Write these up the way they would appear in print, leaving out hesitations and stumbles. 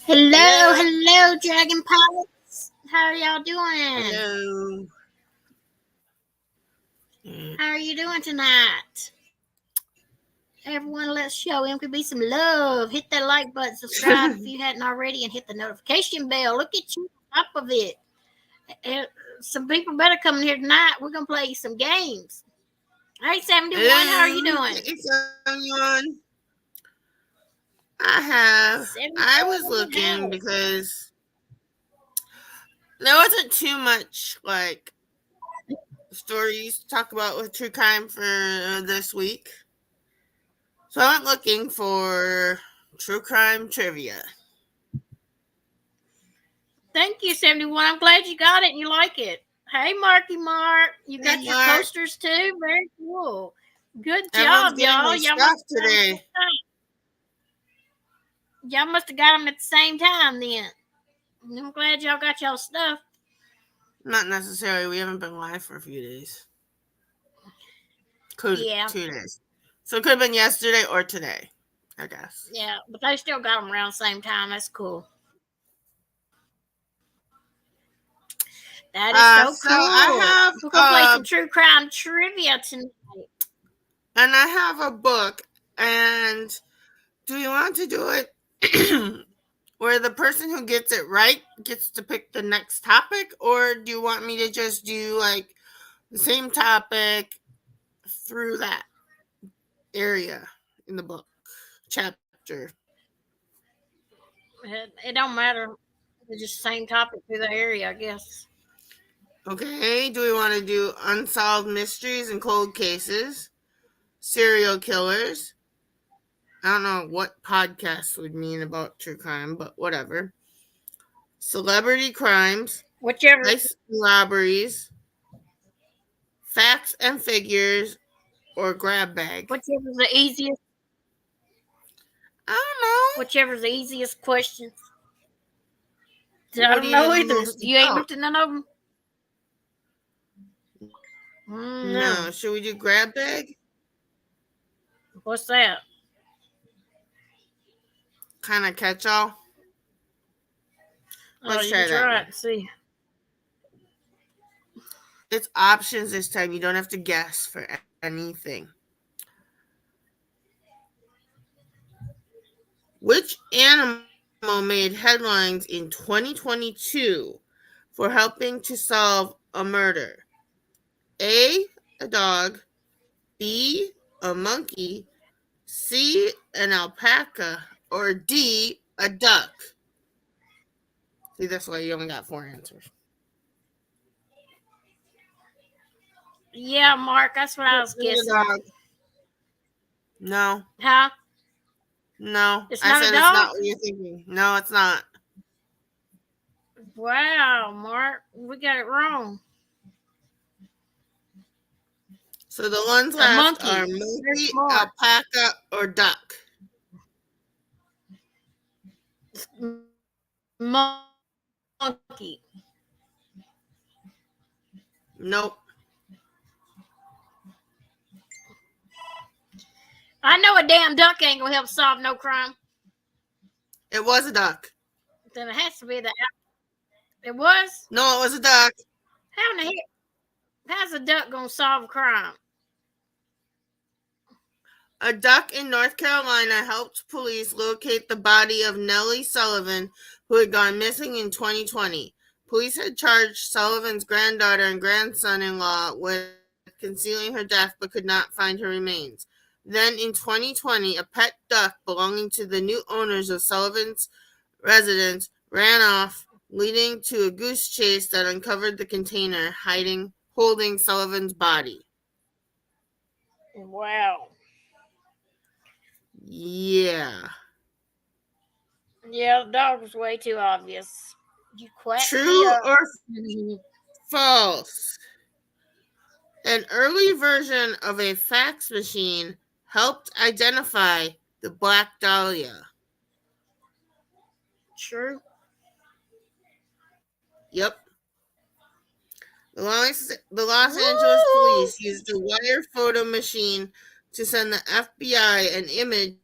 Hello, Hello. hello, Dragon Pilots. How are y'all doing? Hello. Mm. How are you doing tonight? Everyone, let's show MKB some love. Hit that like button, subscribe if you hadn't already, and hit the notification bell. Look at you on top of it. Eh, Some people better come in here tonight. We're going to play some games. Hey, 71, how are you Hello. doing? Hey, everyone. I was 71 in the looking house. because there wasn't too much stories to talk about with true crime for this week. So I went looking for true crime trivia. Thank you, 71. I'm glad you got it and you like it. Hey, Marky Mark. You Hey, got your Mark. coasters too? Very cool. Good Everyone's job, getting y'all. their stuff today. Y'all must have got them at the same time then. I'm glad y'all got y'all stuff. Not necessarily. We haven't been live for a few days. Yeah. 2 days. So it could have been yesterday or today, I guess. Yeah, but they still got them around the same time. That's cool. That is so So cool. I We're going to play have some true crime trivia tonight. and I have a book. And do you want to do it where the person who gets it right gets to pick the next topic, or do you want me to just do like the same topic through that area in the book chapter? It don't matter. It's just the same topic through the area, I guess. Okay. Do we want to do unsolved mysteries and cold cases, serial killers? I don't know what podcast would mean about true crime, but whatever. Celebrity crimes, Whichever heist robberies, facts and figures, or grab bag. whichever's the easiest I don't whichever's the easiest question. know. I What do don't you know know the either. most You ain't about? looked at none of them? No. No. Should we do grab bag? What's that? Kind of catch all? Oh, Let's you can try that try it one. and see. It's options this time. You don't have to guess for anything. Which animal made headlines in 2022 for helping to solve a murder? A dog, B, a monkey, C, an alpaca, or D, a duck? See, that's why you only got 4 answers. Yeah, Mark, that's what I was A guessing. dog. No, Huh? no. It's I not a said it's not dog? what you're thinking. No, it's not. Wow, Mark, we got it wrong. So the ones A left monkey. are Very monkey, smart. alpaca, or duck. Monkey. Nope. I know a damn duck ain't gonna help solve no crime. It was a duck. Then it has to be the. It was. No, it was a duck. How in the heck? How's a duck gonna solve a crime? A duck in North Carolina helped police locate the body of Nellie Sullivan, who had gone missing in 2020. Police had charged Sullivan's granddaughter and grandson-in-law with concealing her death but could not find her remains. Then in 2020, a pet duck belonging to the new owners of Sullivan's residence ran off, leading to a goose chase that uncovered the container holding Sullivan's body. Wow. Yeah. Yeah, the dog was way too obvious. You quacked me True up. or false? An early version of a fax machine helped identify the Black Dahlia. True. Yep. The Los Angeles police used a wire photo machine to send the FBI an image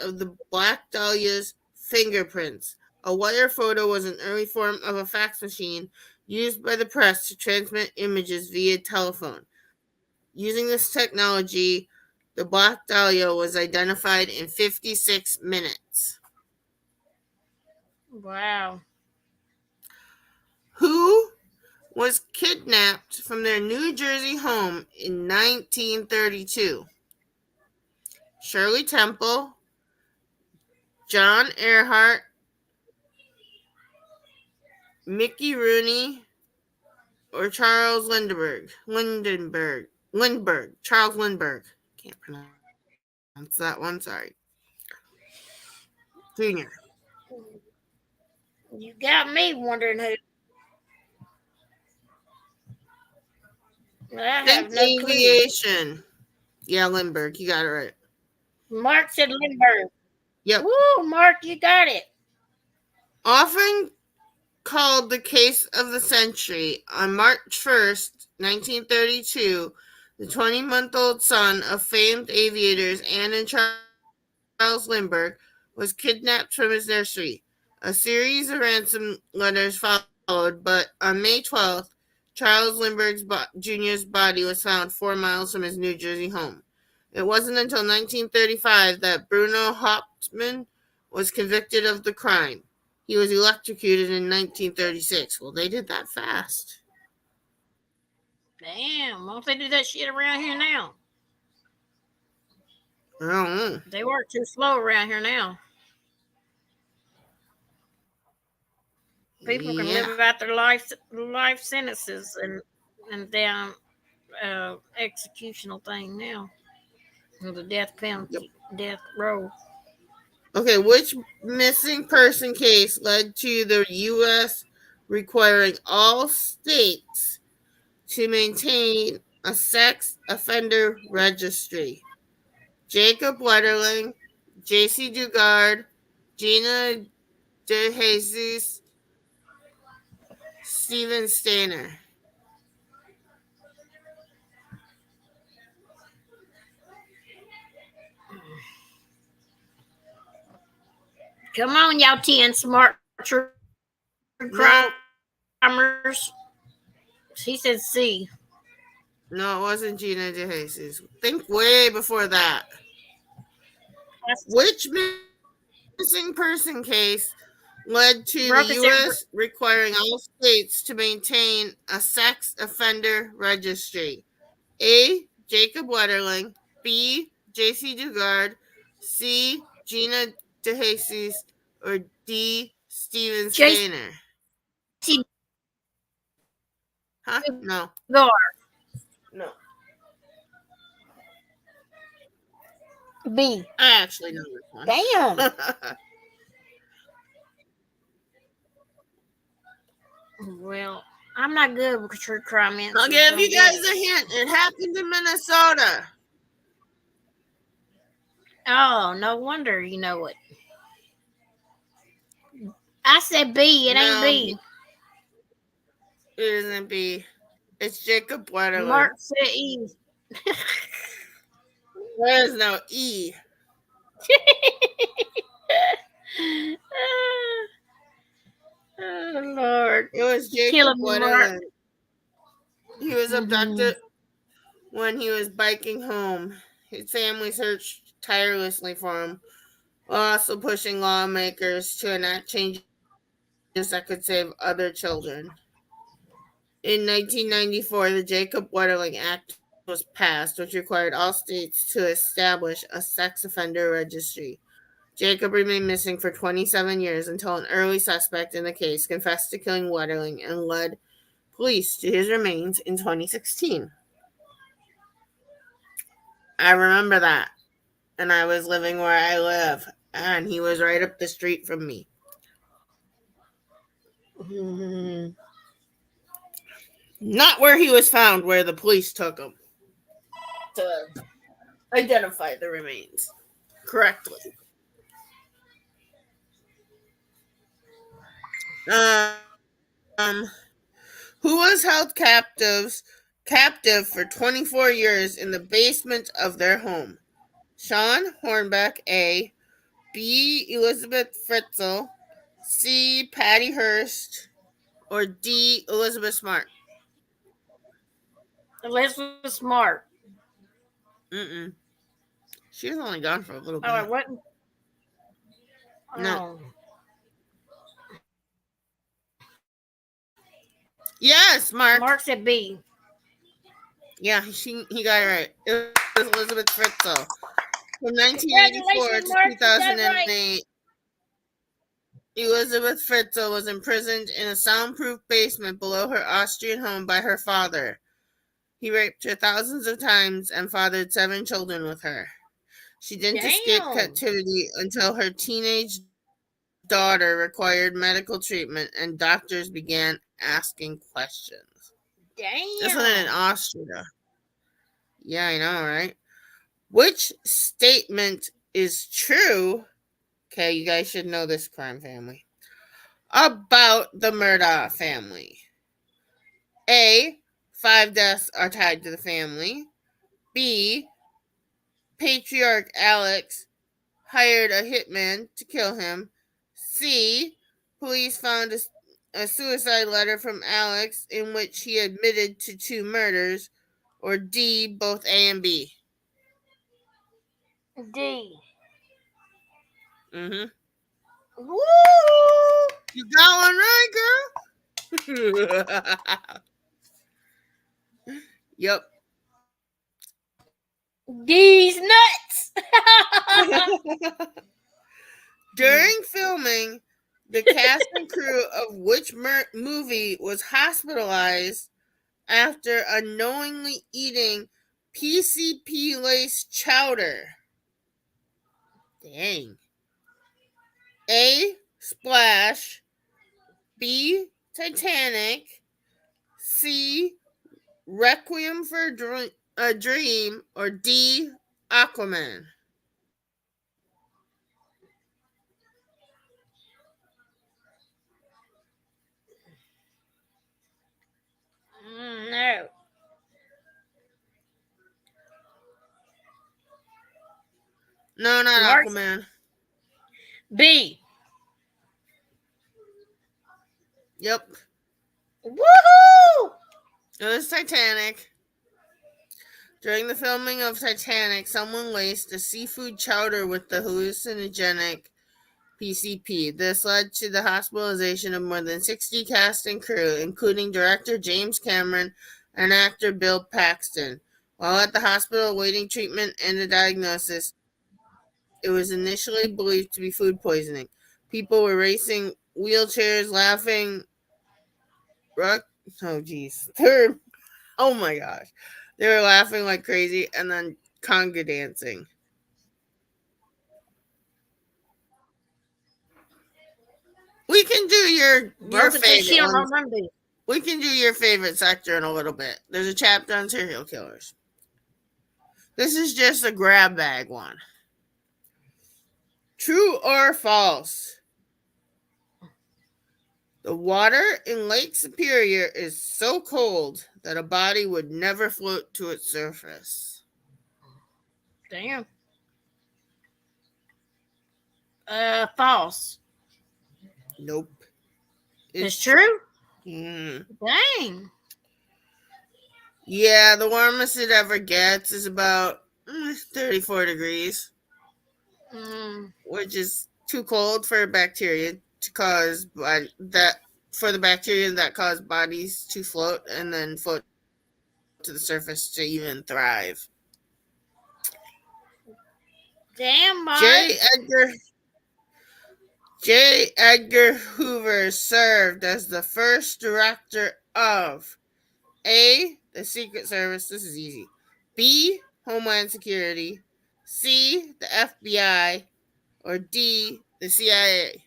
of the Black Dahlia's fingerprints. A wire photo was an early form of a fax machine used by the press to transmit images via telephone. Using this technology, the Black Dahlia was identified in 56 minutes. Wow. Who was kidnapped from their New Jersey home in 1932? Shirley Temple, John Earhart, Mickey Rooney, or Charles Lindbergh. Charles Lindbergh. Can't pronounce that one. Sorry. Junior. You got me wondering who. I have no clue. Aviation. Yeah, Lindbergh. You got it right. Mark said Lindbergh. Yep. Woo, Mark, you got it. Often called the case of the century, on March 1st, 1932, the 20-month-old son of famed aviators Anne and Charles Lindbergh was kidnapped from his nursery. A series of ransom letters followed, but on May 12th, Charles Lindbergh Jr.'s body was found 4 miles from his New Jersey home. It wasn't until 1935 that Bruno Hauptmann was convicted of the crime. He was electrocuted in 1936. Well, they did that fast. Damn, why don't they do that shit around here now? I don't know. They work too slow around here now. People can live out their life sentences and down executional thing now. The death penalty, death row. Okay, which missing person case led to the U.S. requiring all states to maintain a sex offender registry? Jacob Wetterling, J.C. Dugard, Gina DeJesus, Steven Stainer. Come on, y'all 10 smart true crimers. He said C. No, it wasn't Gina DeJesus. Think way before that. Which missing person case led to the U.S. requiring all states to maintain a sex offender registry? A. Jacob Wetterling, B. J.C. Dugard, C. Gina DeJesus, or D. Steven Stainer? Huh? No. No. B. I actually know this one. Damn. Well, I'm not good with true crime answers. I'll give you guys a hint. It happened in Minnesota. Oh, no wonder you know it. I said B. It ain't B. It isn't B. It's Jacob Wetterling. Mark said E. There's no E. Oh, Lord. It was Jacob Wetterling. He was abducted when he was biking home. His family searched tirelessly for him, while also pushing lawmakers to enact changes that could save other children. In 1994, the Jacob Wetterling Act was passed, which required all states to establish a sex offender registry. Jacob remained missing for 27 years until an early suspect in the case confessed to killing Wetterling and led police to his remains in 2016. I remember that. And I was living where I live. And he was right up the street from me. Mm-hmm. Not where he was found, where the police took him to identify the remains correctly. Who was held captive for 24 years in the basement of their home? Sean Hornbeck, A. B. Elizabeth Fritzl, C. Patty Hearst, or D. Elizabeth Smart? Elizabeth Smart. Mm-mm. She was only gone for a little bit. Oh, it wasn't. No. Oh. Yes, Mark. Mark said B. Yeah, he got it right. It was Elizabeth Fritzl. From 1984 to Congratulations, Mark. You got it 2008, right. Elizabeth Fritzl was imprisoned in a soundproof basement below her Austrian home by her father. He raped her thousands of times and fathered 7 children with her. She didn't escape Damn. captivity until her teenage daughter required medical treatment and doctors began asking questions. This one in Damn. Austria. Yeah, I know, right? Which statement is true? Okay, you guys should know this, crime family. About the Murdaugh family. A. 5 deaths are tied to the family. B. Patriarch Alex hired a hitman to kill him. C. Police found a suicide letter from Alex in which he admitted to 2 murders. Or D. Both A and B. D. Mm-hmm. Woo! You got one right, girl. Yep. D's nuts. During filming, the cast and crew of which movie was hospitalized after unknowingly eating PCP laced chowder? Dang. A. Splash. B. Titanic. C. Requiem for a Dream. Or D. Aquaman. No. No, not Mark. Aquaman. B. Yep. Woohoo! It was Titanic. During the filming of Titanic, someone laced a seafood chowder with the hallucinogenic PCP. This led to the hospitalization of more than 60 cast and crew, including director James Cameron and actor Bill Paxton. While at the hospital awaiting treatment and a diagnosis, it was initially believed to be food poisoning. People were racing wheelchairs, laughing. Oh, geez. Oh, my gosh. They were laughing like crazy and then conga dancing. We can do your favorite one. We can do your favorite sector in a little bit. There's a chapter on serial killers. This is just a grab bag one. True or false? The water in Lake Superior is so cold that a body would never float to its surface. Damn. False. Nope. It's true? Mm. Dang. Yeah, the warmest it ever gets is about 34 degrees, which is too cold for bacteria to cause for the bacteria that cause bodies to float and then float to the surface to even thrive. Damn, Mark. J. Edgar Hoover served as the first director of A. The Secret Service. This is easy. B. Homeland Security. C. The FBI. Or D. The CIA.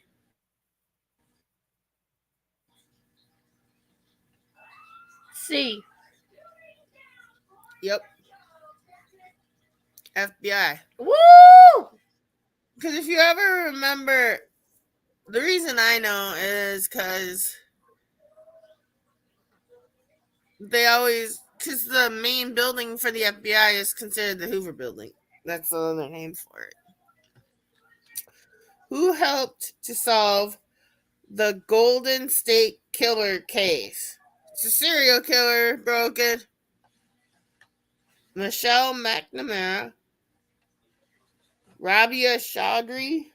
C. Yep. FBI. Woo! Because if you ever remember, the reason I know is because because the main building for the FBI is considered the Hoover Building. That's the other name for it. Who helped to solve the Golden State Killer case? It's a serial killer, Broken. Michelle McNamara, Rabia Chaudhry,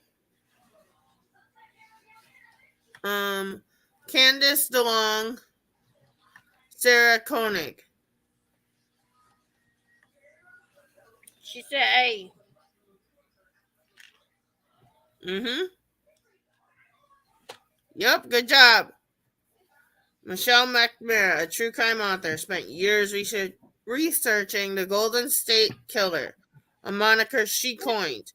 Candace DeLong, Sarah Koenig. She said A. Yep, good job. Michelle McNamara, a true crime author, spent years researching the Golden State Killer, a moniker she coined.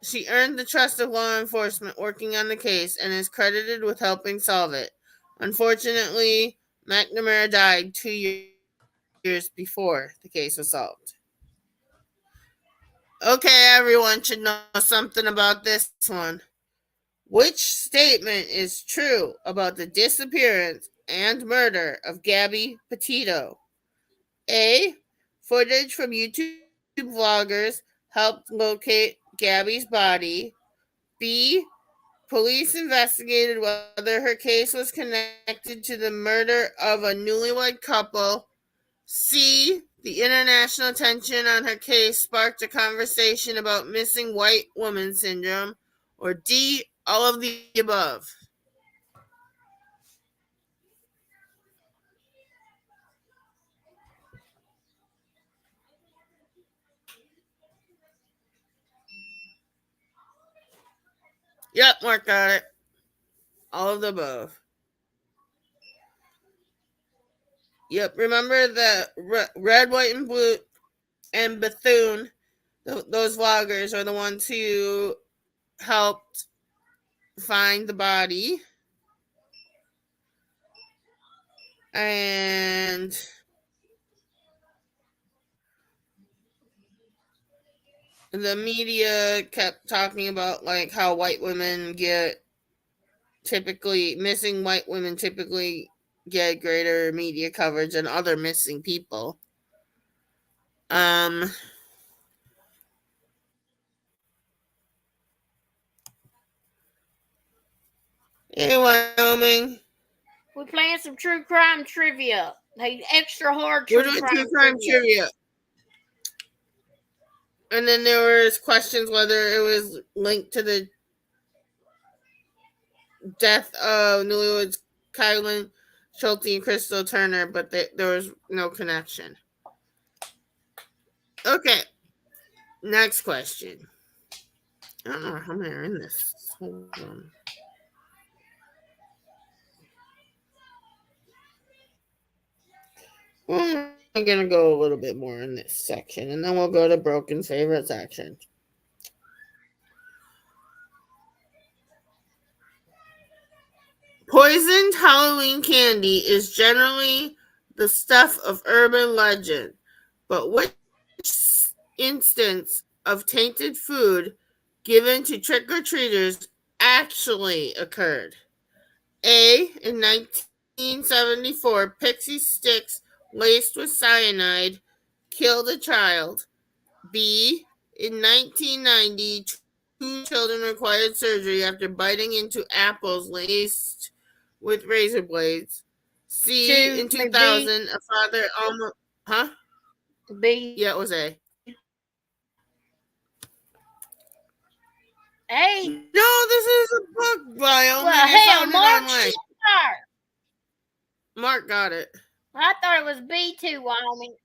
She earned the trust of law enforcement working on the case and is credited with helping solve it. Unfortunately, McNamara died 2 years before the case was solved. Okay, everyone should know something about this one. Which statement is true about the disappearance and murder of Gabby Petito? A. Footage from YouTube vloggers helped locate Gabby's body. B. Police investigated whether her case was connected to the murder of a newlywed couple. C. The international attention on her case sparked a conversation about missing white woman syndrome. Or D. All of the above. Yep, Mark got it. All of the above. Yep, remember the Red, White, and Blue and Bethune, those vloggers are the ones who helped find the body. And the media kept talking about like how white women missing white women typically get greater media coverage than other missing people. Hey, Wyoming. We're playing some true crime trivia. Like extra hard We're doing true crime trivia. And then there was questions whether it was linked to the death of Newlyweds Kylan Schulte and Crystal Turner, but there was no connection. Okay. Next question. I don't know how many are in this. Hold on. I'm going to go a little bit more in this section, and then we'll go to Broken Favorite section. Poisoned Halloween candy is generally the stuff of urban legend, but which instance of tainted food given to trick-or-treaters actually occurred? A. In 1974, pixie sticks laced with cyanide killed a child. B. In 1990, 2 children required surgery after biting into apples laced with razor blades. C. In 2000, a father almost... Huh? B. Yeah, it was A. A. No, this is a book, Wyoming. Well, hell, Mark got it. I thought it was B too, Wyoming.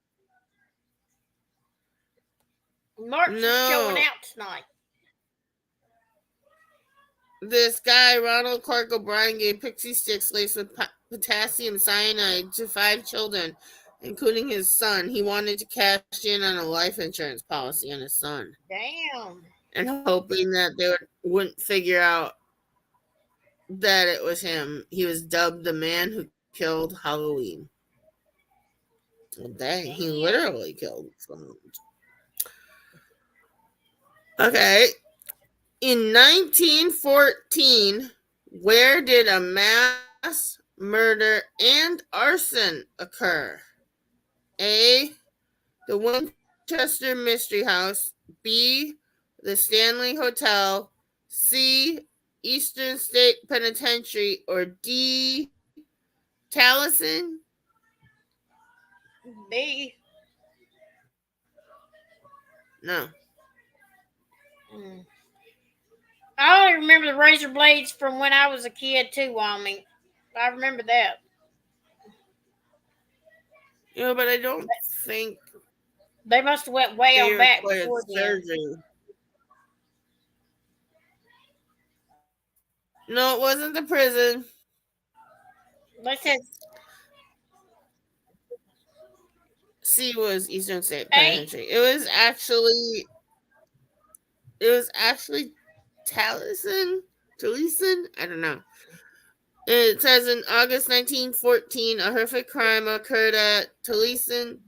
Mark's showing out tonight. This guy, Ronald Clark O'Brien, gave pixie sticks laced with potassium cyanide to 5 children, including his son. He wanted to cash in on a life insurance policy on his son. Damn. And hoping that they wouldn't figure out that it was him. He was dubbed the man who killed Halloween. Well, dang, he literally killed someone. Okay. In 1914, where did a mass murder and arson occur? A. The Winchester Mystery House. B. The Stanley Hotel. C. Eastern State Penitentiary, or D. Taliesin? B. No. Mm. I only remember the razor blades from when I was a kid too, Wyoming. I remember that. But I don't think They must have went way they on back required before then. surgery. No, it wasn't the prison. They said C was Eastern State A. Penitentiary. It was actually Taliesin? I don't know. It says in August 1914, a horrific crime occurred at Taliesin,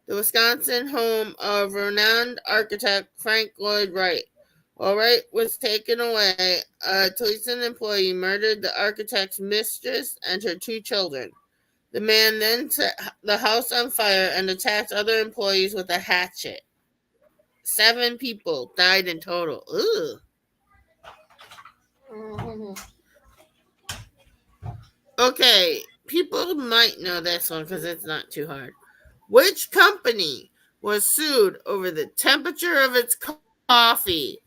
the Wisconsin home of renowned architect Frank Lloyd Wright. While Wright was taken away, a Taliesin employee murdered the architect's mistress and her 2 children. The man then set the house on fire and attacked other employees with a hatchet. 7 people died in total. Ugh. Mm-hmm. Okay, people might know this one because it's not too hard. Which company was sued over the temperature of its coffee?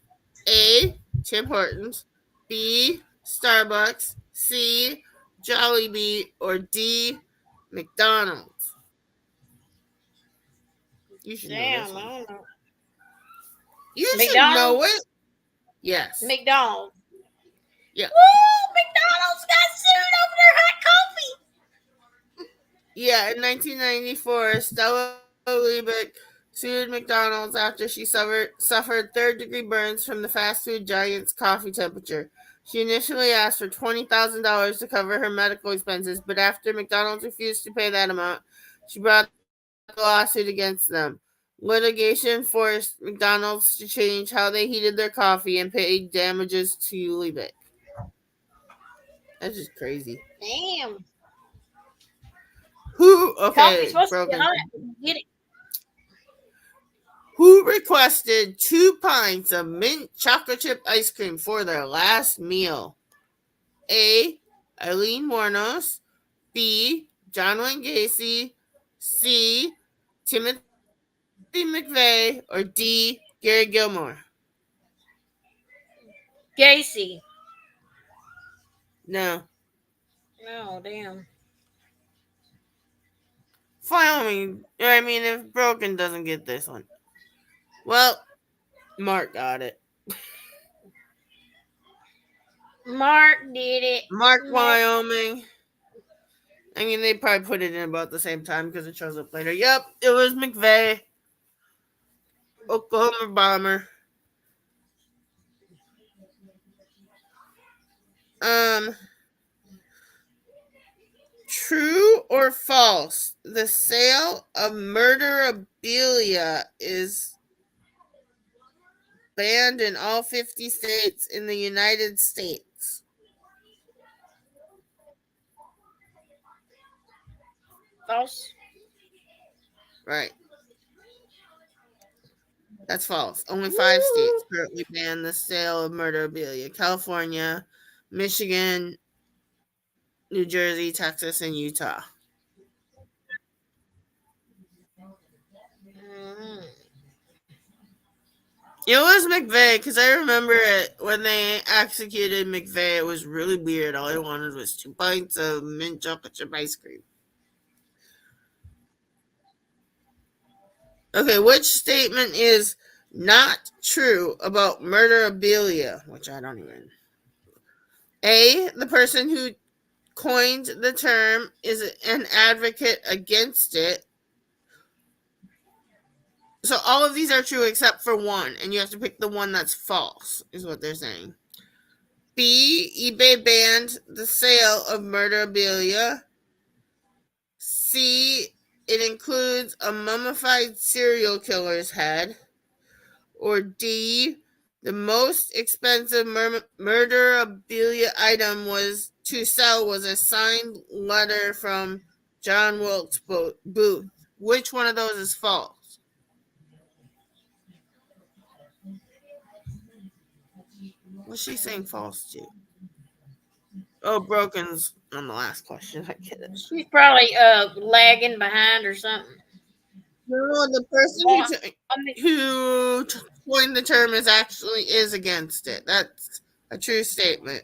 A. Tim Hortons, B. Starbucks, C. Jollibee, or D. McDonald's? You should know this Damn, I one. don't know. You should McDonald's? know it. Yes. McDonald's. Yeah. Woo! McDonald's got sued over their hot coffee. Yeah, in 1994, Stella Liebeck sued McDonald's after she suffered third-degree burns from the fast food giant's coffee temperature. She initially asked for $20,000 to cover her medical expenses, but after McDonald's refused to pay that amount, she brought the lawsuit against them. Litigation forced McDonald's to change how they heated their coffee and paid damages to Liebeck. That's just crazy. Damn. Coffee's supposed broken. to be hot. Get it. Who requested 2 pints of mint chocolate chip ice cream for their last meal? A. Eileen Wuornos, B. John Wayne Gacy, C. Timothy McVeigh, or D. Gary Gilmore? Gacy. No. Oh, damn. Fine. If Broken doesn't get this one. Well, Mark got it. Mark did it. Mark, Wyoming. They probably put it in about the same time because it shows up later. Yep, it was McVeigh. Oklahoma bomber. True or false? The sale of murderabilia is banned in all 50 states in the United States. False. Right. That's false. Only 5 states currently ban the sale of murderabilia: California, Michigan, New Jersey, Texas, and Utah. Mm. It was McVeigh because I remember it when they executed McVeigh. It was really weird. All I wanted was 2 pints of mint chocolate chip ice cream. Okay, which statement is not true about murderabilia? Which I don't even. A. The person who coined the term is an advocate against it. So all of these are true except for one, and you have to pick the one that's false, is what they're saying. B. eBay banned the sale of murderabilia. C. It includes a mummified serial killer's head. Or D. The most expensive murderabilia item to sell was a signed letter from John Wilkes Booth. Which one of those is false? What's she saying false to? Oh, broken's on the last question. I get it. She's probably lagging behind or something. No, the person Well, I mean, who coined the term is against it. That's a true statement.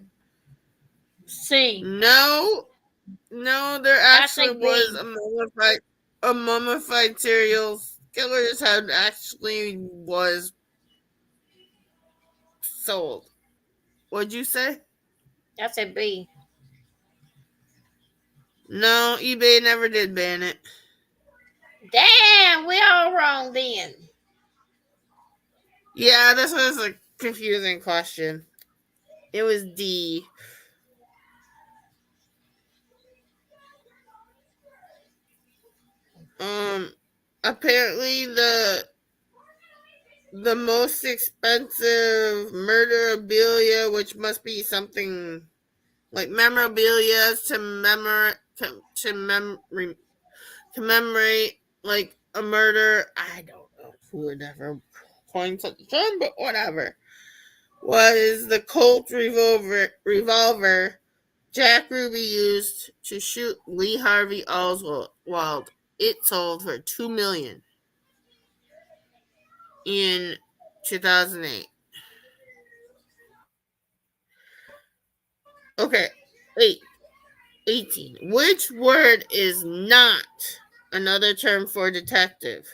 C. No, there actually was a mummified serial killer's head actually was sold. What'd you say? I said B. No, eBay never did ban it. Damn, we all wrong then. Yeah, this was a confusing question. It was D. Apparently the most expensive murderabilia, which must be something like memorabilia to commemorate like a murder. I don't know who would ever coin such a term, but whatever. Was the Colt revolver Jack Ruby used to shoot Lee Harvey Oswald. It sold for $2 million in 2008. Okay, 18. Which word is not another term for detective?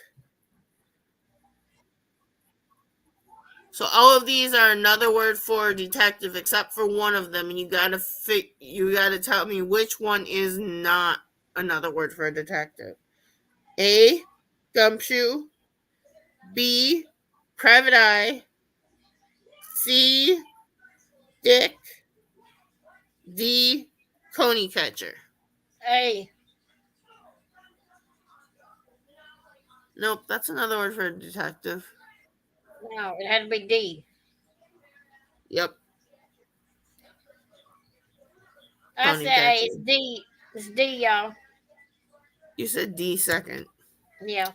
So all of these are another word for detective except for one of them, and you gotta tell me which one is not another word for a detective. A. Gumshoe. B. Private eye. C. Dick. D. Coney catcher. A. Nope, that's another word for a detective. No, it had to be D. Yep. I said A. It's D. It's D, y'all. You said D second. Yeah.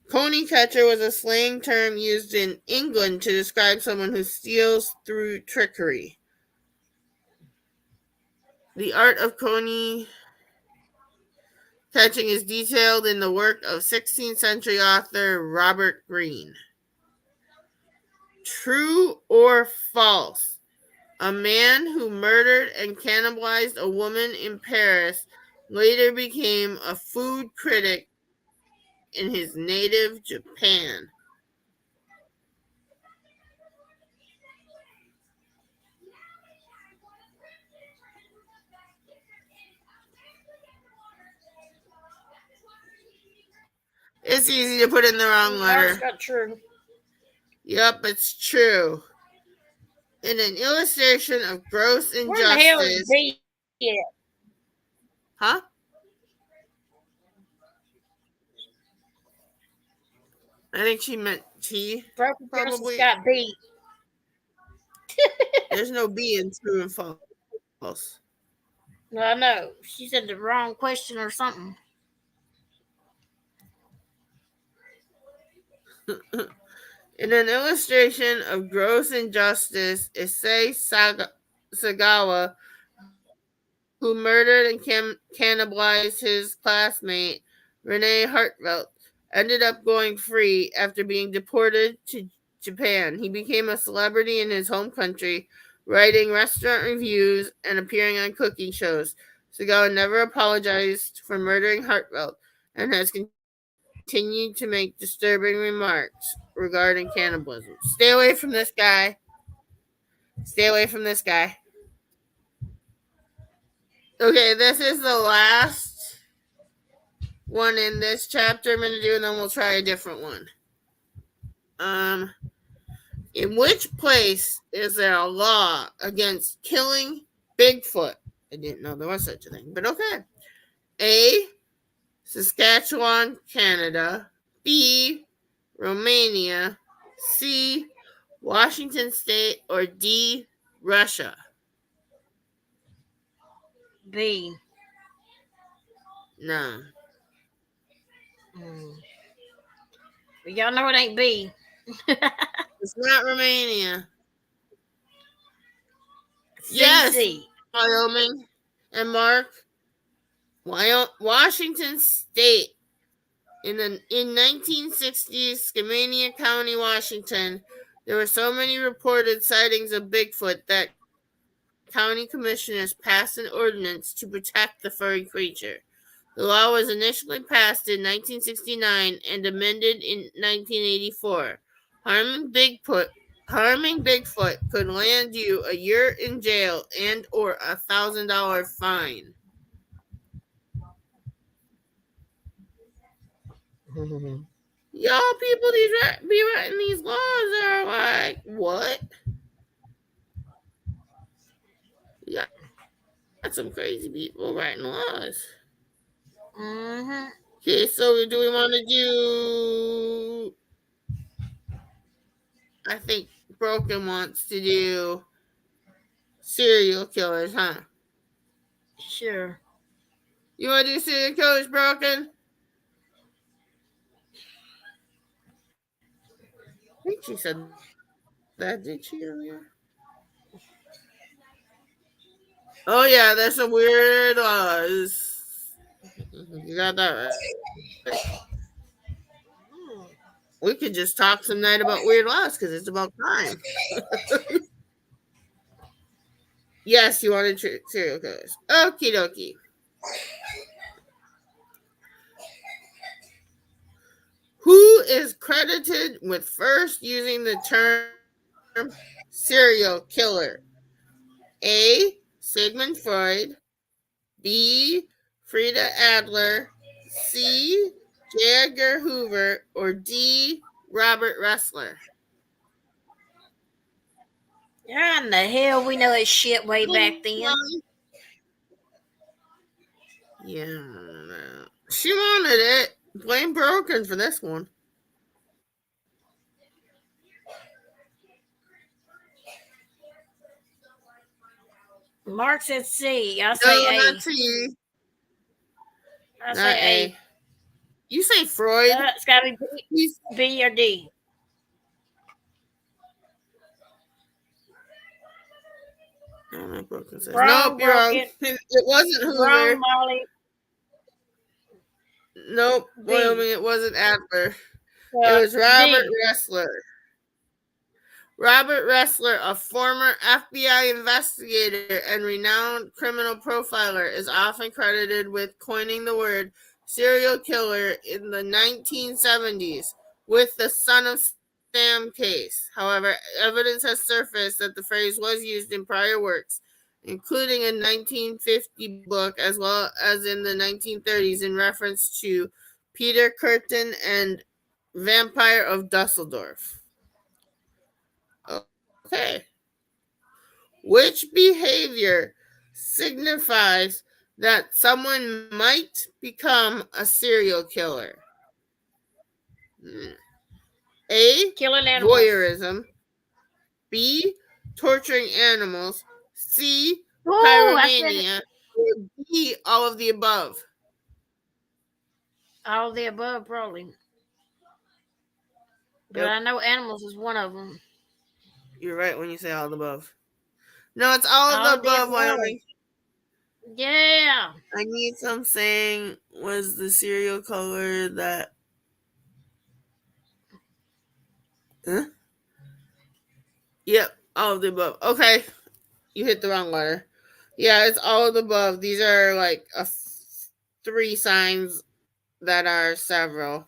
Pony catcher was a slang term used in England to describe someone who steals through trickery. The art of pony catching is detailed in the work of 16th century author Robert Greene. True or false? A man who murdered and cannibalized a woman in Paris later became a food critic in his native Japan. It's easy to put in the wrong letter. Got true. Yep, it's true. In an illustration of gross injustice. Where the hell is B at? Huh? I think she meant T. Broken person's Probably. got B. There's no B in true and false. No, I know. She said the wrong question or something. In an illustration of gross injustice, Issei Sagawa, who murdered and cannibalized his classmate, Rene Hartwelt, ended up going free after being deported to Japan. He became a celebrity in his home country, writing restaurant reviews and appearing on cooking shows. Sagawa never apologized for murdering Hartwelt and has continued to make disturbing remarks regarding cannibalism. Stay away from this guy. Stay away from this guy. Okay, this is the last one in this chapter I'm going to do, and then we'll try a different one. In which place is there a law against killing Bigfoot? I didn't know there was such a thing, but okay. A. Saskatchewan, Canada. B. Romania. C. Washington State. Or D. Russia. B. No. But y'all know it ain't B. It's not Romania. Yes, CC. Wyoming. And Mark, Washington State. In 1960s, Skamania County, Washington, there were so many reported sightings of Bigfoot that county commissioners passed an ordinance to protect the furry creature. The law was initially passed in 1969 and amended in 1984. Harming Bigfoot could land you a year in jail and or $1,000 fine. Y'all people be writing these laws are like, what? You got some crazy people writing laws. Mm-hmm. Okay, so do we want to do... I think Broken wants to do serial killers, huh? Sure. You want to do serial killers, Broken? I think she said that, did she earlier? Oh yeah, there's some weird laws. You got that right. We could just talk some night about weird laws because it's about crime. Yes, you wanted serial killers. Okie dokie. Who is credited with first using the term serial killer? A. Sigmund Freud. B. Frida Adler. C. J. Edgar Hoover. Or D. Robert Ressler. How in the hell we know that shit way back then? Yeah. She wanted it. Blame Broken for this one. Mark said C. I say No, A. not C. I Not say A. You say Freud? It's got to be B or D. No, Broken says. Wrong, Nope, you're wrong. Broken. It wasn't Hoover. Wrong, Molly. Nope, B. Wyoming, it wasn't Adler. It was Robert Ressler. Robert Ressler, a former FBI investigator and renowned criminal profiler, is often credited with coining the word serial killer in the 1970s with the Son of Sam case. However, evidence has surfaced that the phrase was used in prior works, including a 1950 book as well as in the 1930s in reference to Peter Kürten and Vampire of Dusseldorf. Okay. Which behavior signifies that someone might become a serial killer? A. Killing animals. Voyeurism. B. Torturing animals. C. Pyromania. Or D. All of the above. All of the above, probably. But Yep. I know animals is one of them. You're right when you say all of the above. No, it's all of the above, Wyoming. Yeah. I need some saying was the serial killer that... Huh? Yep, all of the above. Okay, you hit the wrong letter. Yeah, it's all of the above. These are like 3 signs that are several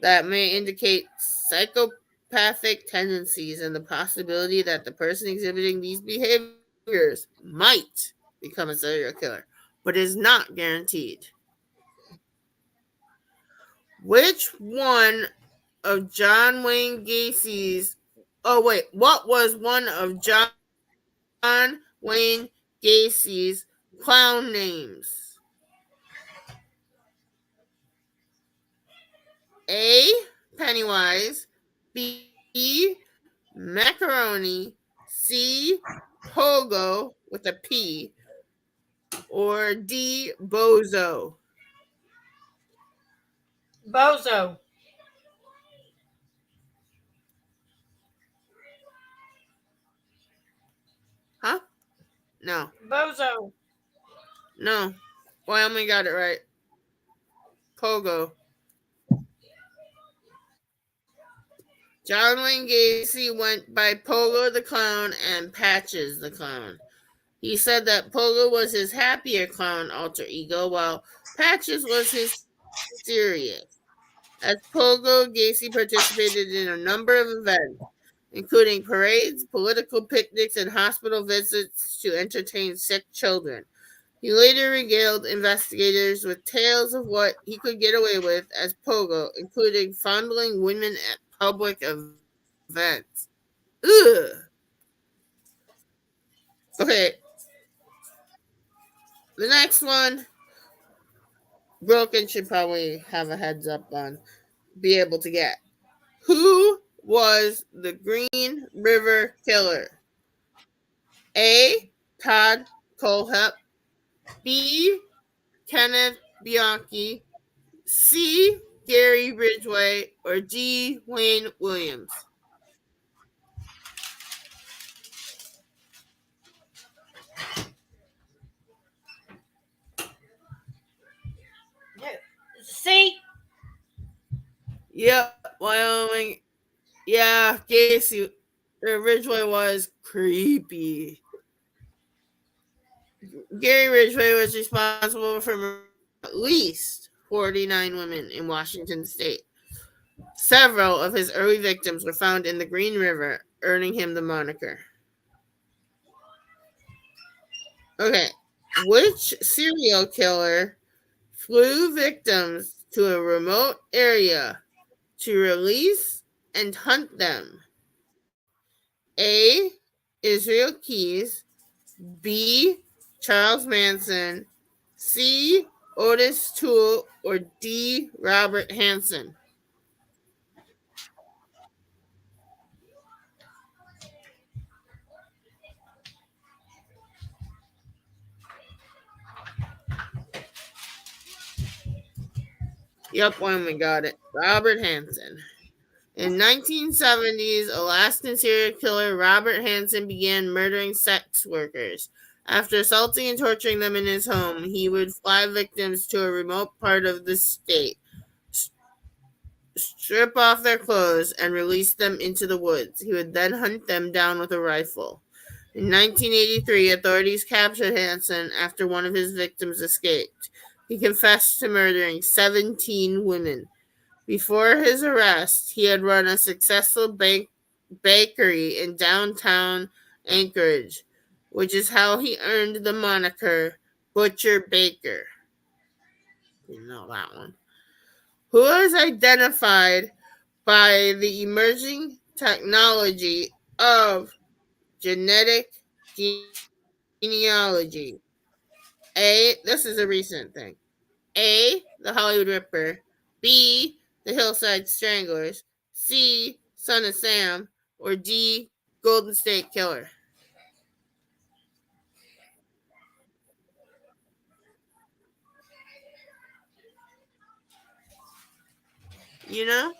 that may indicate psychopathic tendencies and the possibility that the person exhibiting these behaviors might become a serial killer, but is not guaranteed. Which one of John Wayne Gacy's... what was one of John Wayne Gacy's clown names? A. Pennywise. B. Macaroni. C. Pogo with a P. Or D. Bozo. Bozo. No. Bozo. No. Wyoming got it right. Pogo. John Wayne Gacy went by Pogo the Clown and Patches the Clown. He said that Pogo was his happier clown alter ego, while Patches was his serious. As Pogo, Gacy participated in a number of events, including parades, political picnics, and hospital visits to entertain sick children. He later regaled investigators with tales of what he could get away with as Pogo, including fondling women at public events. Ugh. Okay. The next one, Broken should probably have a heads up on, be able to get. Who was the Green River Killer? A. Todd Colehep. B. Kenneth Bianchi. C. Gary Ridgway. Or D. Wayne Williams. C. Yep, Wyoming. Yeah, Gacy. Ridgway was creepy. Gary Ridgway was responsible for at least 49 women in Washington state. Several of his early victims were found in the Green River, earning him the moniker. Okay. Which serial killer flew victims to a remote area to release and hunt them? A. Israel Keys. B. Charles Manson. C. Otis Toole. Or D. Robert Hansen. Yep, Wyoming got it. Robert Hansen. In 1970s, Alaskan serial killer Robert Hansen began murdering sex workers. After assaulting and torturing them in his home, he would fly victims to a remote part of the state, strip off their clothes, and release them into the woods. He would then hunt them down with a rifle. In 1983, authorities captured Hansen after one of his victims escaped. He confessed to murdering 17 women. Before his arrest, he had run a successful bakery in downtown Anchorage, which is how he earned the moniker Butcher Baker. You know that one. Who was identified by the emerging technology of genetic genealogy? A. This is a recent thing. A. The Hollywood Ripper. B. The Hillside Stranglers. C. Son of Sam. Or D. Golden State Killer. You know?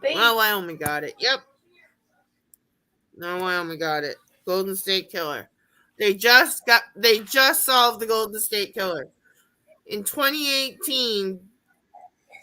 B. Well, Wyoming got it. Yep. No, Wyoming got it. Golden State Killer. They just solved the Golden State Killer. In 2018,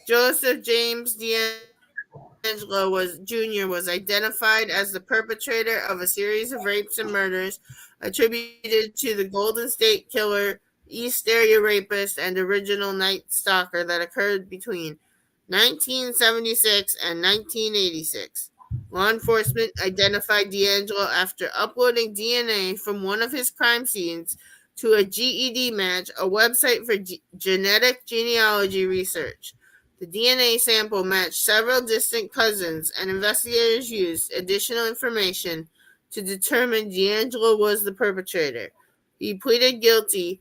Joseph James D'Angelo Jr. was identified as the perpetrator of a series of rapes and murders attributed to the Golden State Killer, East Area Rapist, and original Night Stalker that occurred between 1976 and 1986. Law enforcement identified D'Angelo after uploading DNA from one of his crime scenes to a GED Match, a website for genetic genealogy research. The DNA sample matched several distant cousins, and investigators used additional information to determine D'Angelo was the perpetrator. He pleaded guilty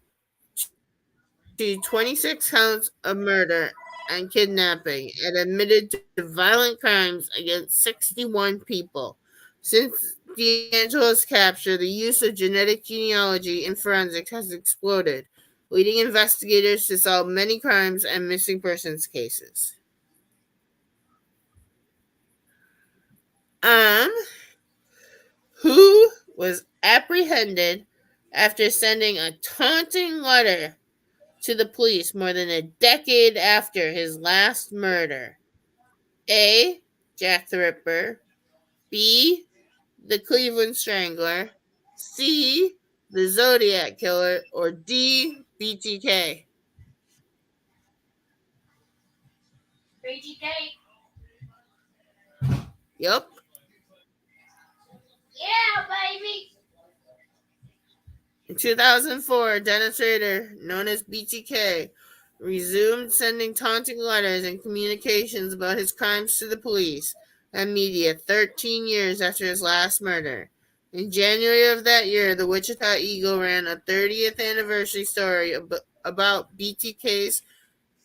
to 26 counts of murder and kidnapping and admitted to violent crimes against 61 people. Since D'Angelo's capture, the use of genetic genealogy in forensics has exploded, leading investigators to solve many crimes and missing persons cases. who was apprehended after sending a taunting letter to the police more than a decade after his last murder. A. Jack the Ripper. B. The Cleveland Strangler. C. The Zodiac Killer. Or D. BTK. BGK. Yup. Yeah, baby. In 2004, Dennis Rader, known as BTK, resumed sending taunting letters and communications about his crimes to the police and media 13 years after his last murder. In January of that year, the Wichita Eagle ran a 30th anniversary story about BTK's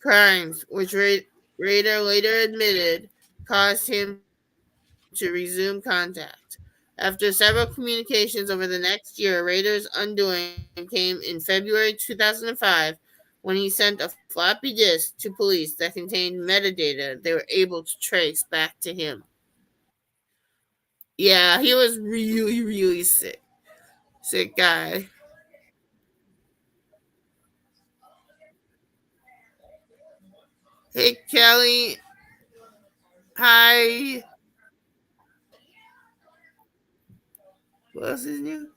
crimes, which Rader later admitted caused him to resume contact. After several communications over the next year, Rader's undoing came in February 2005 when he sent a floppy disk to police that contained metadata they were able to trace back to him. Yeah, he was really, really sick. Sick guy. Hey, Kelly. Hi. What else is new?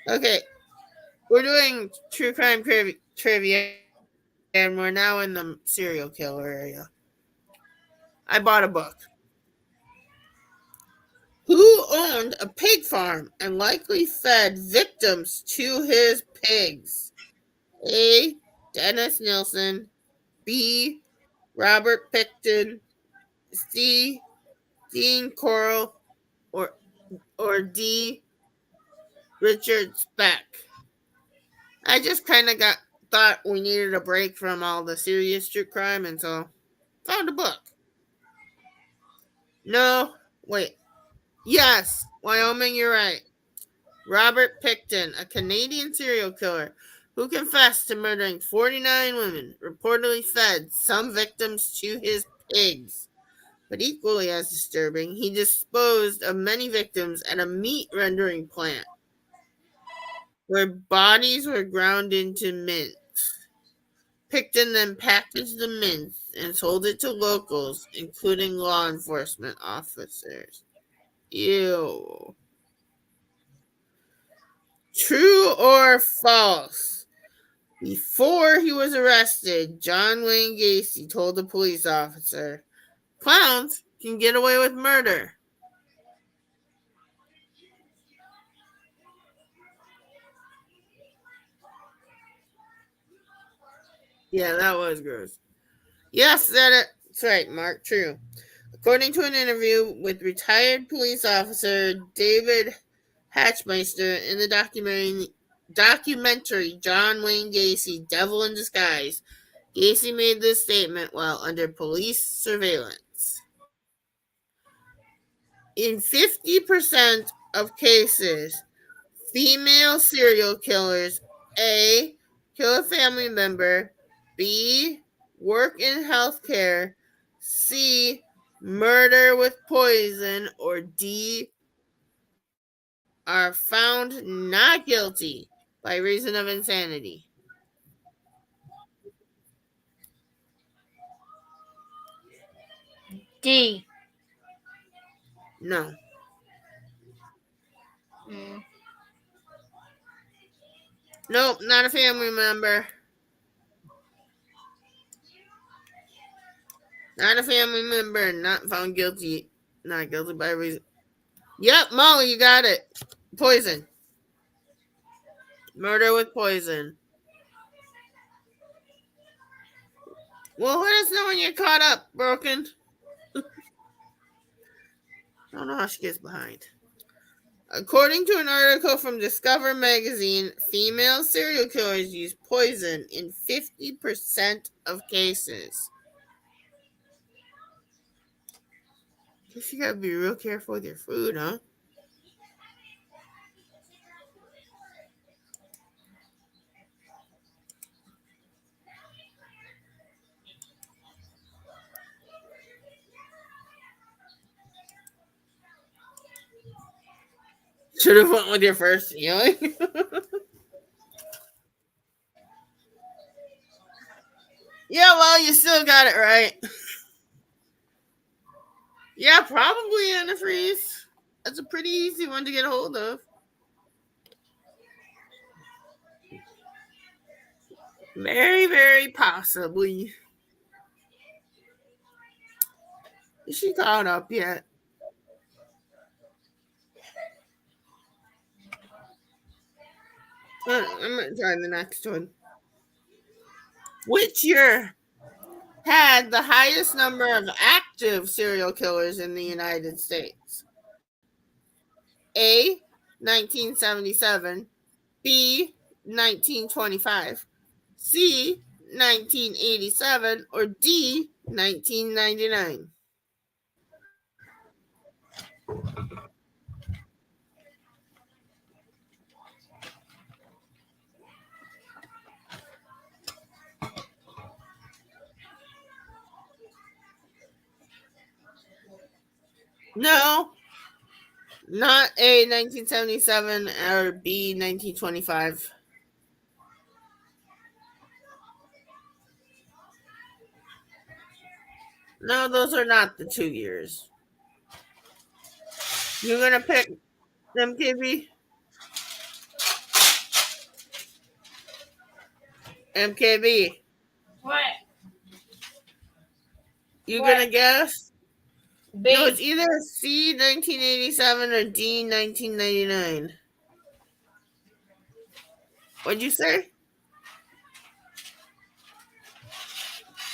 Okay, we're doing true crime trivia, and we're now in the serial killer area. I bought a book. Who owned a pig farm and likely fed victims to his pigs? A. Dennis Nilsen. B. Robert Pickton. C. Dean Coral. Or D. Richard Speck. I just kind of thought we needed a break from all the serious true crime, and so found a book. No, wait. Yes, Wyoming, you're right. Robert Pickton, a Canadian serial killer who confessed to murdering 49 women, reportedly fed some victims to his pigs. But equally as disturbing, he disposed of many victims at a meat rendering plant where bodies were ground into mince. Pickton then packaged the mince and sold it to locals, including law enforcement officers. Ew. True or false? Before he was arrested, John Wayne Gacy told a police officer, "Clowns can get away with murder." Yeah, that was gross. Yes, that's right, Mark. True. According to an interview with retired police officer David Hatchmeister in the documentary John Wayne Gacy, Devil in Disguise, Gacy made this statement while under police surveillance. In 50% of cases, female serial killers A. kill a family member, B. work in healthcare, C. murder with poison, or D. are found not guilty by reason of insanity. D. No. Mm. Nope, not a family member. Not a family member, not found guilty. Not guilty by reason. Yep, Molly, you got it. Poison. Murder with poison. Well, let us know when you're caught up, Broken. I don't know how she gets behind. According to an article from Discover magazine, female serial killers use poison in 50% of cases. Guess you gotta be real careful with your food, huh? Should have went with your first feeling. Yeah, well, you still got it right. Yeah, probably antifreeze. That's a pretty easy one to get a hold of. Very, very possibly. Is she caught up yet? I'm going to try the next one. Which year had the highest number of active serial killers in the United States? A, 1977, B, 1925, C, 1987, or D, 1999? No, not A, 1977, or B, 1925. No, those are not the 2 years. You're going to pick them, KB? MKB. What? You What? gonna guess? B. No, it's either C 1987 or D 1999. What'd you say?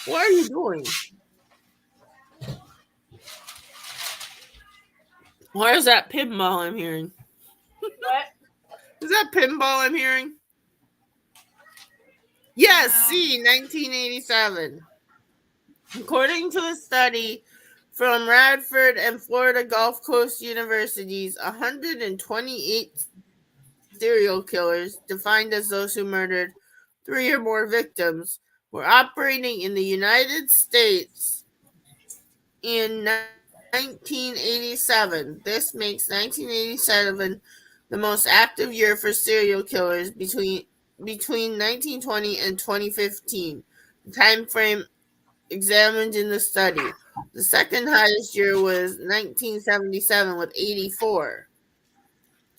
What are you doing? What is that pinball I'm hearing? What? Is that pinball I'm hearing? Yes, C 1987. According to a study from Radford and Florida Gulf Coast Universities, 128 serial killers, defined as those who murdered 3 or more victims, were operating in the United States in 1987. This makes 1987 the most active year for serial killers between 1920 and 2015, the time frame examined in the study. The second highest year was 1977 with 84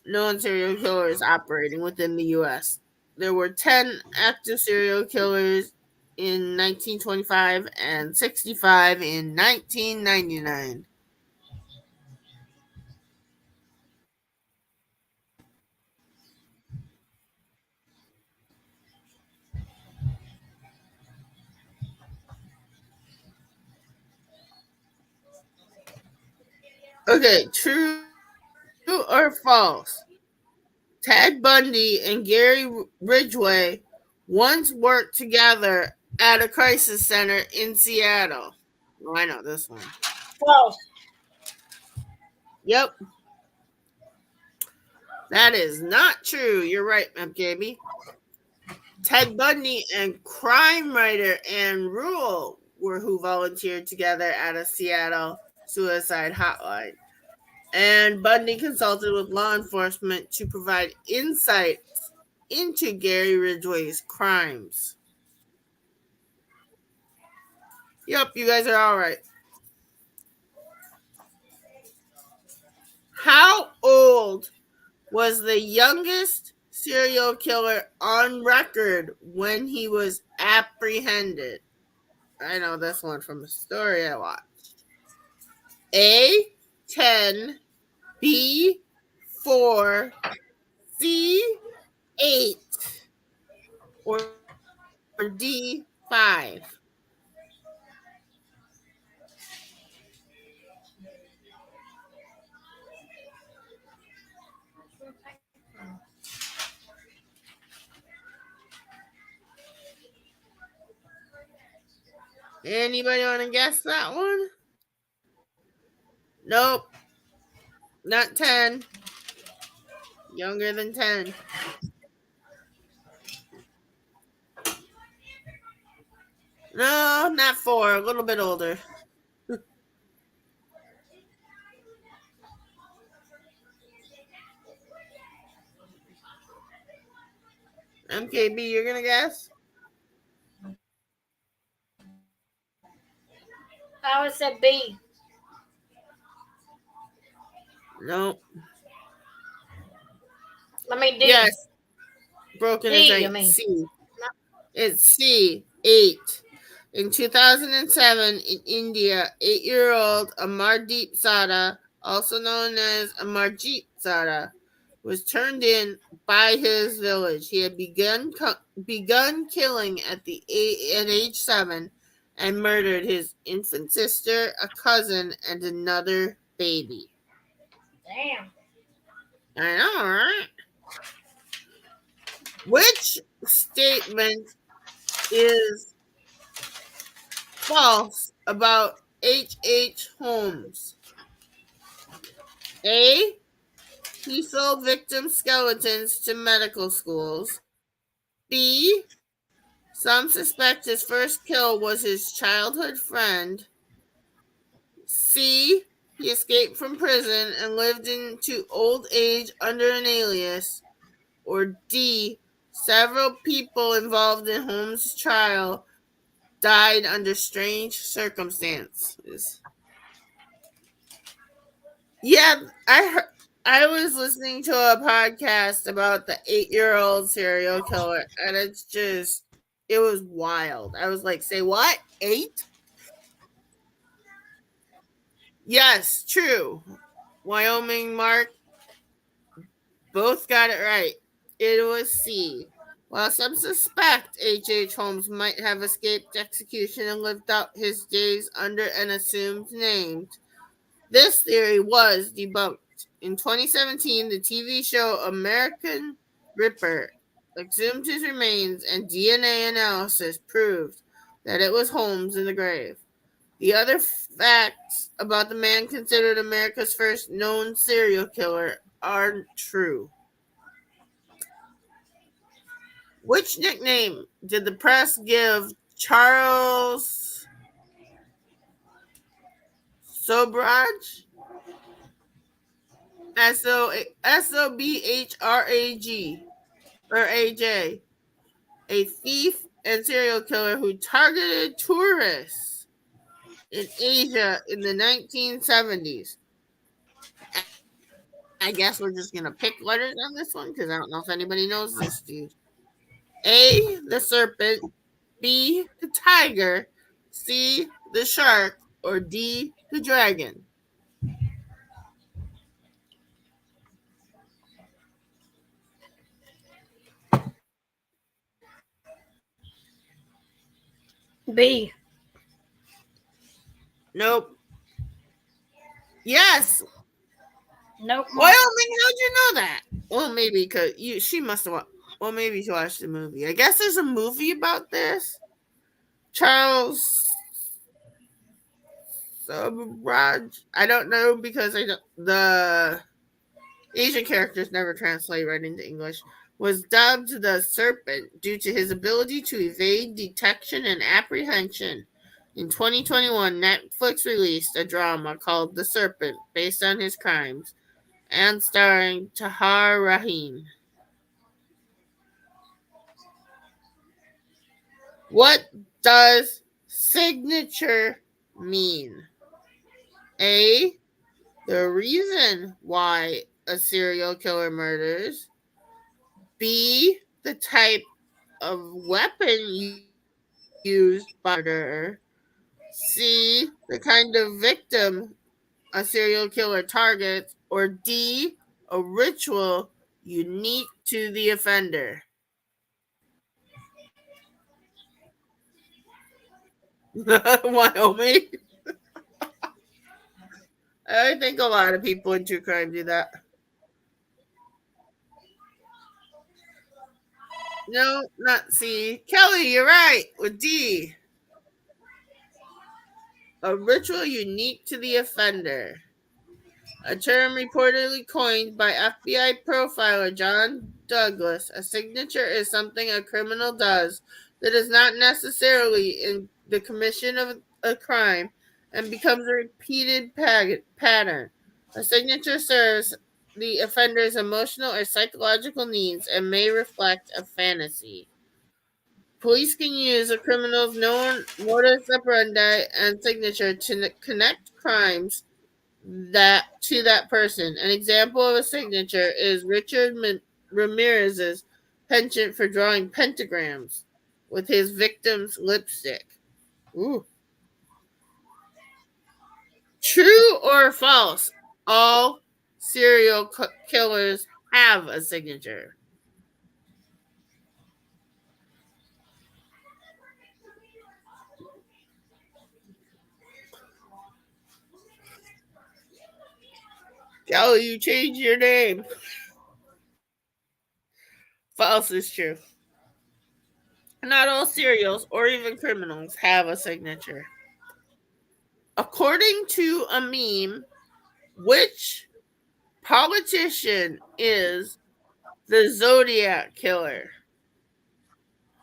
known serial killers operating within the U.S. There were 10 active serial killers in 1925 and 65 in 1999. Okay, true or false? Ted Bundy and Gary Ridgway once worked together at a crisis center in Seattle. Oh, I know this one. False. Yep, that is not true. You're right, MKB. Ted Bundy and crime writer Ann Rule were who volunteered together at a Seattle suicide hotline. And Bundy consulted with law enforcement to provide insights into Gary Ridgway's crimes. Yep, you guys are all right. How old was the youngest serial killer on record when he was apprehended? I know this one from a story I watched. A, 10, B, 4, C, 8, or D, 5. Anybody want to guess that one? Nope, not 10. Younger than 10. No, not 4. A little bit older. MKB, you're gonna guess? I would say B. No. I mean D. Yes. Broken is D, I right. mean. C. It's C. 8. In 2007, in India, 8-year-old Amardeep Sada, also known as Amarjeet Sada, was turned in by his village. He had begun killing at age 7 and murdered his infant sister, a cousin, and another baby. Damn. I know, right? Which statement is false about H.H. Holmes? A. He sold victim skeletons to medical schools. B. Some suspect his first kill was his childhood friend. C. He escaped from prison and lived into old age under an alias. Or D. Several people involved in Holmes' trial died under strange circumstances. Yeah, I was listening to a podcast about the 8-year-old serial killer, and it was wild. I was like, say what? 8? Yes, true. Wyoming, Mark, both got it right. It was C. While some suspect H.H. Holmes might have escaped execution and lived out his days under an assumed name, this theory was debunked. In 2017, the TV show American Ripper exhumed his remains, and DNA analysis proved that it was Holmes in the grave. The other facts about the man considered America's first known serial killer aren't true. Which nickname did the press give Charles Sobhraj? Sobhrag or AJ, a thief and serial killer who targeted tourists in Asia in the 1970s. I guess we're just gonna pick letters on this one because I don't know if anybody knows this dude. A, the serpent. B, the tiger. C, the shark. Or D, the dragon. B. Nope. Yes. Nope. Wyoming, how'd you know that? Well, maybe because she must have. Well, maybe she watched the movie. I guess there's a movie about this. Charles Sobhraj. I don't know because the Asian characters never translate right into English. Was dubbed the Serpent due to his ability to evade detection and apprehension. In 2021, Netflix released a drama called The Serpent based on his crimes and starring Tahar Rahim. What does signature mean? A. The reason why a serial killer murders. B. The type of weapon used by the murderer. C. The kind of victim a serial killer targets. Or D. A ritual unique to the offender. Wyoming. I think a lot of people in true crime do that. No, not C. Kelly, you're right. With D. A ritual unique to the offender. A term reportedly coined by FBI profiler John Douglas. A signature is something a criminal does that is not necessarily in the commission of a crime and becomes a repeated pattern. A signature serves the offender's emotional or psychological needs and may reflect a fantasy. Police can use a criminal's known modus operandi and signature to connect crimes to that person. An example of a signature is Richard Ramirez's penchant for drawing pentagrams with his victim's lipstick. Ooh. True or false? All serial killers have a signature. Kelly, you changed your name. False is true. Not all serials or even criminals have a signature. According to a meme, which politician is the Zodiac Killer?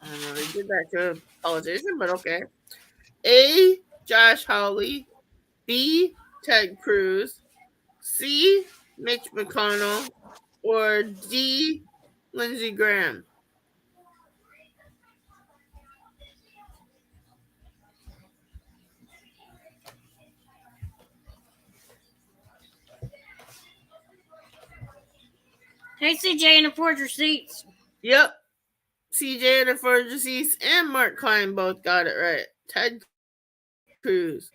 I don't know, they did that to a politician, but okay. A. Josh Hawley. B. Ted Cruz. C. Mitch McConnell. Or D. Lindsey Graham. Hey, CJ, and the forged receipts. Yep. CJ and the forged receipts and Mark Klein both got it right. Ted Cruz.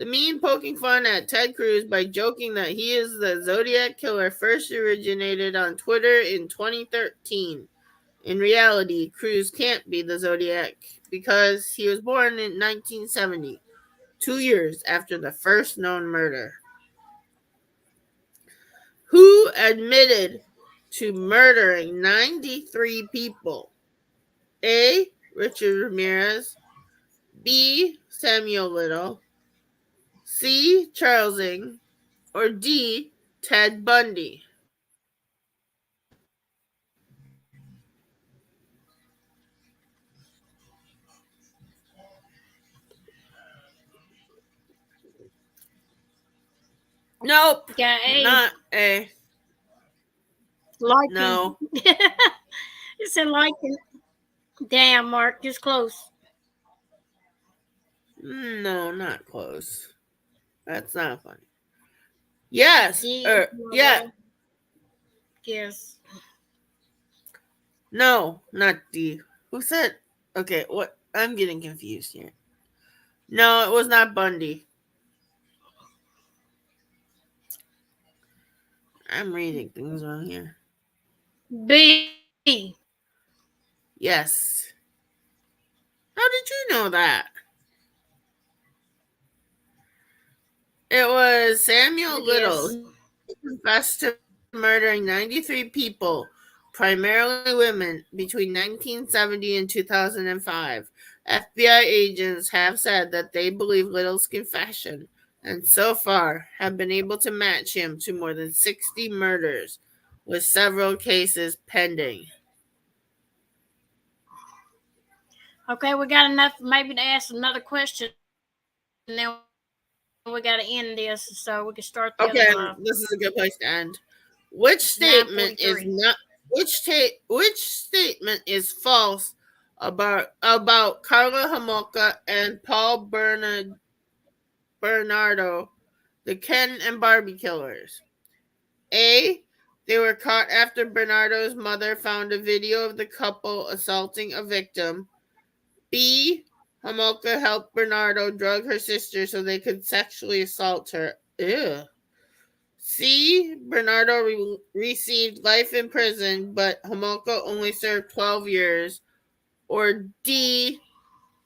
The meme poking fun at Ted Cruz by joking that he is the Zodiac Killer first originated on Twitter in 2013. In reality, Cruz can't be the Zodiac because he was born in 1970, 2 years after the first known murder. Who admitted to murdering 93 people? A. Richard Ramirez. B. Samuel Little. C. Charles Ng. Or D. Ted Bundy. Nope. Got A. Not A. Liking. No. It said liking. Damn, Mark, just close. No, not close. That's not funny. Yes. D. Yeah. Yes. No, not D. Who said? Okay, what? I'm getting confused here. No, it was not Bundy. I'm reading things wrong here. B. Yes. How did you know that? It was Samuel Little who confessed to murdering 93 people, primarily women, between 1970 and 2005. FBI agents have said that they believe Little's confession and so far have been able to match him to more than 60 murders, with several cases pending. Okay, we got enough maybe to ask another question, and then we got to end this so we can start the Okay, other this is a good place to end. Which statement is 9:43. not? Which statement is false about Carla Homolka and Paul Bernardo, the Ken and Barbie killers? A. They were caught after Bernardo's mother found a video of the couple assaulting a victim. B. Homolka helped Bernardo drug her sister so they could sexually assault her. Ew. C. Bernardo received life in prison, but Homolka only served 12 years. Or D.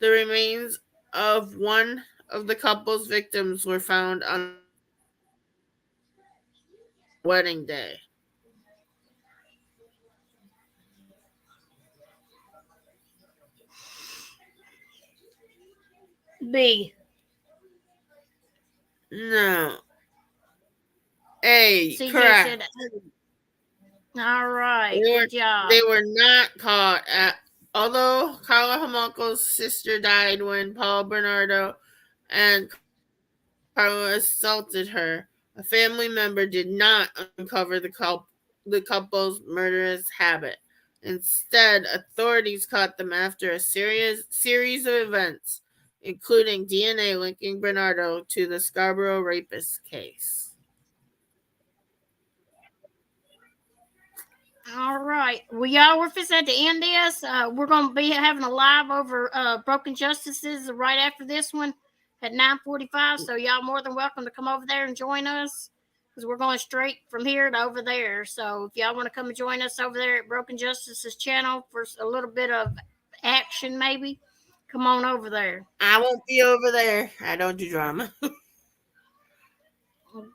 The remains of one of the couple's victims were found on wedding day. B. No. A. CJ Correct. said A. All right. Good job. They were not caught at. Although Carla Homolka's sister died when Paul Bernardo and Carla assaulted her, A family member did not uncover the couple's murderous habit. Instead, authorities caught them after a series of events, including DNA linking Bernardo to the Scarborough rapist case. All right. Well, y'all, we're fixing to end this. We're going to be having a live over Broken Justices right after this one at 9:45. So y'all more than welcome to come over there and join us, because we're going straight from here to over there. So if y'all want to come and join us over there at Broken Justices channel for a little bit of action, maybe, come on over there. I won't be over there. I don't do drama.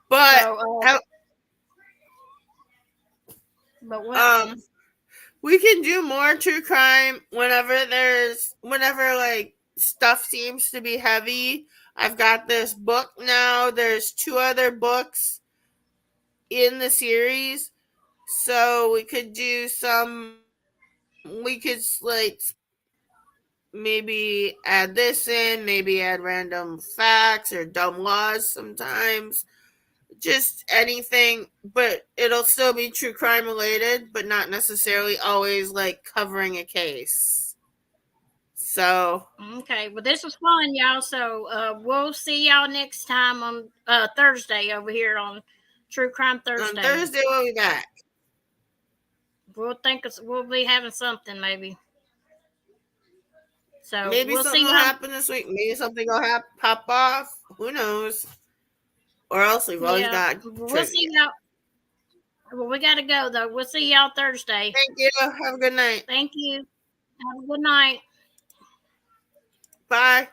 But So, but what? We can do more true crime whenever like stuff seems to be heavy. I've got this book now. There's 2 other books in the series, so we could do like maybe add this in, maybe add random facts or dumb laws sometimes. Just anything, but it'll still be true crime related, but not necessarily always like covering a case. So Okay, well, this was fun, y'all. So we'll see y'all next time on Thursday over here on True Crime Thursday. On Thursday we'll be back. We'll be having something maybe. So maybe we'll something see will happen this week. Maybe something will pop off. Who knows? Or else we've always got. We'll see y'all. Well, we got to go though. We'll see y'all Thursday. Thank you. Have a good night. Thank you. Have a good night. Bye.